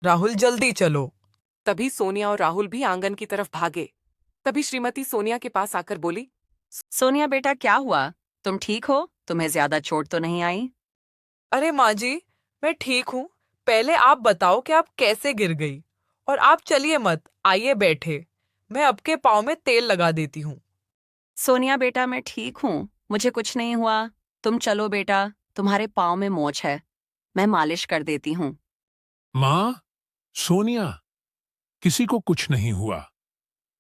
राहुल जल्दी चलो। तभी सोनिया और राहुल भी आंगन की तरफ भागे। तभी श्रीमती सोनिया के पास आकर बोली, सोनिया बेटा, क्या हुआ? तुम ठीक हो? तुम्हें ज्यादा चोट तो नहीं आई? अरे माँ जी, मैं ठीक हूँ। पहले आप बताओ कि आप कैसे गिर गई। और आप चलिए मत, आइए बैठे। मैं आपके पाँव में तेल लगा देती हूँ। सोनिया बेटा, मैं ठीक हूँ, मुझे कुछ नहीं हुआ। तुम चलो बेटा, तुम्हारे पाँव में मोच है, मैं मालिश कर देती हूँ। माँ, सोनिया, किसी को कुछ नहीं हुआ।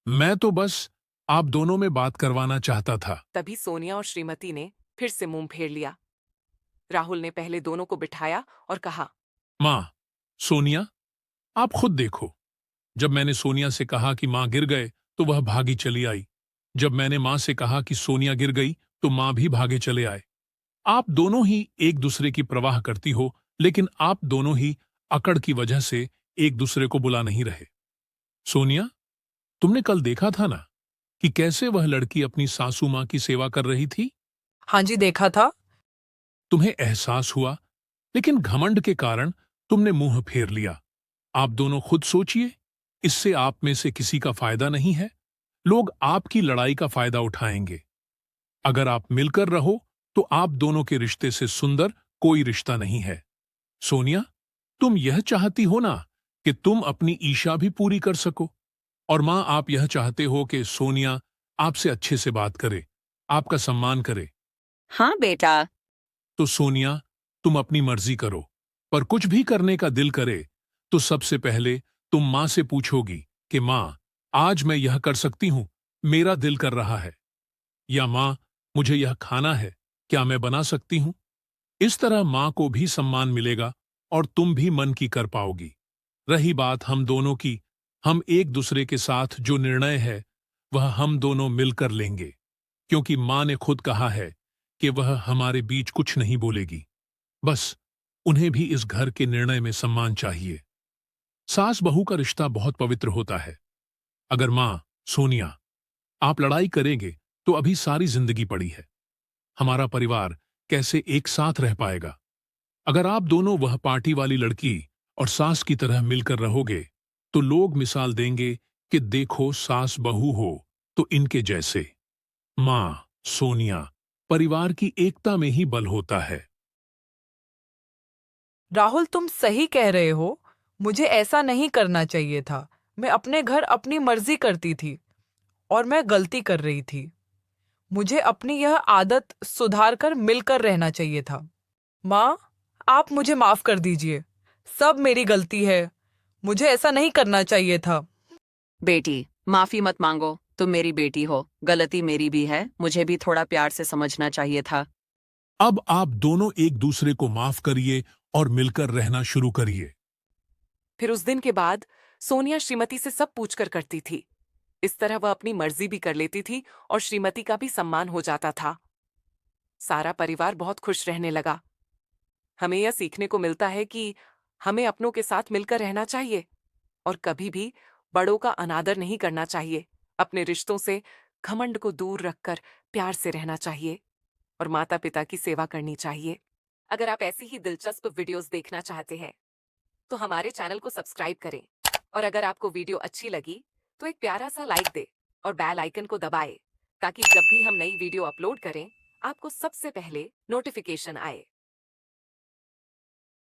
मैं तो बस आप दोनों में बात करवाना चाहता था। तभी सोनिया और श्रीमती ने फिर से मुंह फेर लिया। राहुल ने पहले दोनों को बिठाया और कहा, माँ, सोनिया, आप खुद देखो। जब मैंने सोनिया से कहा कि माँ गिर गए तो वह भागी चली आई। जब मैंने माँ से कहा कि सोनिया गिर गई तो माँ भी भागे चले आए। आप दोनों ही एक दूसरे की परवाह करती हो, लेकिन आप दोनों ही अकड़ की वजह से एक दूसरे को बुला नहीं रहे। सोनिया, तुमने कल देखा था ना कि कैसे वह लड़की अपनी सासू माँ की सेवा कर रही थी। हाँ जी, देखा था। तुम्हें एहसास हुआ, लेकिन घमंड के कारण तुमने मुंह फेर लिया। आप दोनों खुद सोचिए, इससे आप में से किसी का फायदा नहीं है। लोग आपकी लड़ाई का फायदा उठाएंगे। अगर आप मिलकर रहो तो आप दोनों के रिश्ते से सुंदर कोई रिश्ता नहीं है। सोनिया, तुम यह चाहती हो ना कि तुम अपनी ईर्ष्या भी पूरी कर सको। और मां, आप यह चाहते हो कि सोनिया आपसे अच्छे से बात करे, आपका सम्मान करे। हाँ बेटा। तो सोनिया, तुम अपनी मर्जी करो, पर कुछ भी करने का दिल करे तो सबसे पहले तुम मां से पूछोगी कि मां, आज मैं यह कर सकती हूं, मेरा दिल कर रहा है। या मां, मुझे यह खाना है, क्या मैं बना सकती हूं। इस तरह मां को भी सम्मान मिलेगा और तुम भी मन की कर पाओगी। रही बात हम दोनों की, हम एक दूसरे के साथ जो निर्णय है वह हम दोनों मिलकर लेंगे, क्योंकि मां ने खुद कहा है कि वह हमारे बीच कुछ नहीं बोलेगी। बस उन्हें भी इस घर के निर्णय में सम्मान चाहिए। सास बहू का रिश्ता बहुत पवित्र होता है। अगर मां, सोनिया, आप लड़ाई करेंगे तो अभी सारी जिंदगी पड़ी है। हमारा परिवार कैसे एक साथ रह पाएगा? अगर आप दोनों वह पार्टी वाली लड़की और सास की तरह मिलकर रहोगे तो लोग मिसाल देंगे कि देखो, सास बहू हो तो इनके जैसे। मां, सोनिया, परिवार की एकता में ही बल होता है। राहुल, तुम सही कह रहे हो। मुझे ऐसा नहीं करना चाहिए था। मैं अपने घर अपनी मर्जी करती थी और मैं गलती कर रही थी। मुझे अपनी यह आदत सुधार कर मिलकर रहना चाहिए था। माँ, आप मुझे माफ कर दीजिए। सब मेरी गलती है। मुझे ऐसा नहीं करना चाहिए था। बेटी, माफी मत मांगो, तुम मेरी बेटी हो, गलती मेरी भी है, मुझे भी थोड़ा प्यार से समझना चाहिए था। अब आप दोनों एक दूसरे को माफ करिए और मिलकर रहना शुरू करिए। फिर उस दिन के बाद सोनिया श्रीमती से सब पूछकर करती थी। इस तरह वह अपनी मर्जी भी कर लेती थी और श्रीमती का भी सम्मान हो जाता था। सारा परिवार बहुत खुश रहने लगा। हमें यह सीखने को मिलता है कि हमें अपनों के साथ मिलकर रहना चाहिए और कभी भी बड़ों का अनादर नहीं करना चाहिए। अपने रिश्तों से घमंड को दूर रखकर प्यार से रहना चाहिए और माता पिता की सेवा करनी चाहिए। अगर आप ऐसी ही दिलचस्प वीडियोस देखना चाहते हैं तो हमारे चैनल को सब्सक्राइब करें। और अगर आपको वीडियो अच्छी लगी तो एक प्यारा सा लाइक दे और बेल आइकन को दबाएं, ताकि जब भी हम नई वीडियो अपलोड करें आपको सबसे पहले नोटिफिकेशन आए।